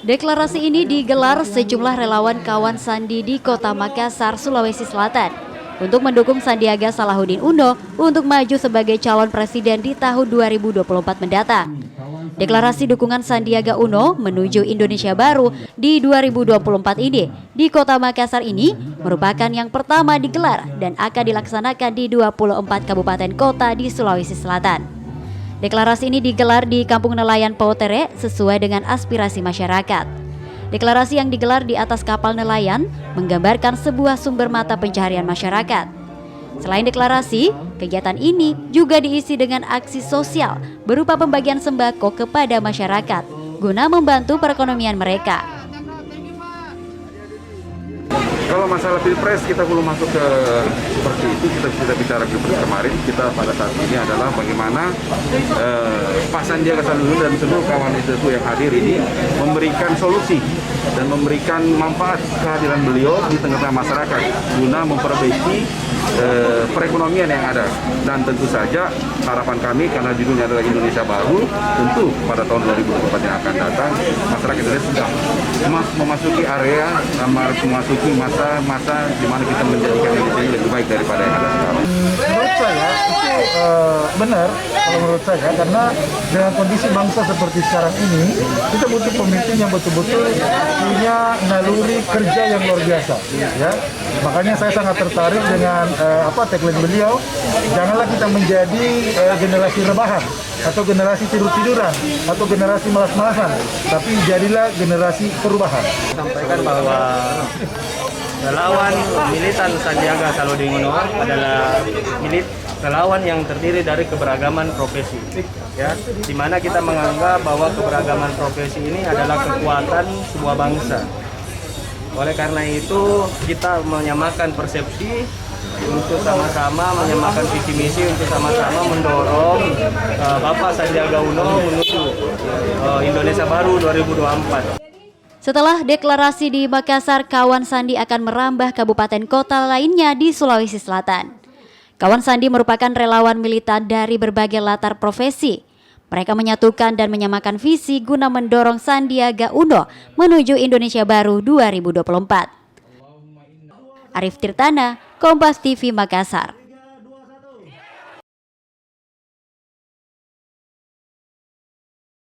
Deklarasi ini digelar sejumlah relawan kawan Sandi di Kota Makassar, Sulawesi Selatan untuk mendukung Sandiaga Salahuddin Uno untuk maju sebagai calon presiden di tahun 2024 mendatang. Deklarasi dukungan Sandiaga Uno menuju Indonesia Baru di 2024 ini di Kota Makassar ini merupakan yang pertama digelar dan akan dilaksanakan di 24 kabupaten kota di Sulawesi Selatan. Deklarasi ini digelar di Kampung Nelayan Poutere sesuai dengan aspirasi masyarakat. Deklarasi yang digelar di atas kapal nelayan menggambarkan sebuah sumber mata pencaharian masyarakat. Selain deklarasi, kegiatan ini juga diisi dengan aksi sosial berupa pembagian sembako kepada masyarakat guna membantu perekonomian mereka. Kalau masalah pilpres kita belum masuk ke seperti itu, kita bicara pilpres kemarin, kita pada saat ini adalah bagaimana Pak Sandiaga Salahuddin dan seluruh kawan itu yang hadir ini memberikan solusi dan memberikan manfaat kehadiran beliau di tengah-tengah masyarakat guna memperbaiki perekonomian yang ada. Dan tentu saja harapan kami karena judulnya adalah Indonesia Baru, tentu pada tahun 2024 yang akan datang masyarakat Indonesia sudah memasuki area, memasuki masa di mana kita menjadikan Indonesia lebih baik daripada yang ada sekarang. Menurut saya itu benar kalau menurut saya, karena dengan kondisi bangsa seperti sekarang ini kita butuh pemimpin yang betul-betul punya naluri kerja yang luar biasa, ya. Makanya saya sangat tertarik dengan tagline beliau, janganlah kita menjadi generasi rebahan atau generasi tidur-tiduran atau generasi malas-malasan, tapi jadilah generasi perubahan. Sampaikan bahwa relawan militan Sandiaga Salahuddin Uno adalah relawan yang terdiri dari keberagaman profesi, ya, di mana kita menganggap bahwa keberagaman profesi ini adalah kekuatan sebuah bangsa. Oleh karena itu kita menyamakan persepsi untuk sama-sama menyamakan visi misi untuk sama-sama mendorong Bapak Sandiaga Uno menuju Indonesia Baru 2024. Setelah deklarasi di Makassar, kawan Sandi akan merambah kabupaten kota lainnya di Sulawesi Selatan. Kawan Sandi merupakan relawan militan dari berbagai latar profesi. Mereka menyatukan dan menyamakan visi guna mendorong Sandiaga Uno menuju Indonesia Baru 2024. Arif Tirtana, Kompas TV Makassar.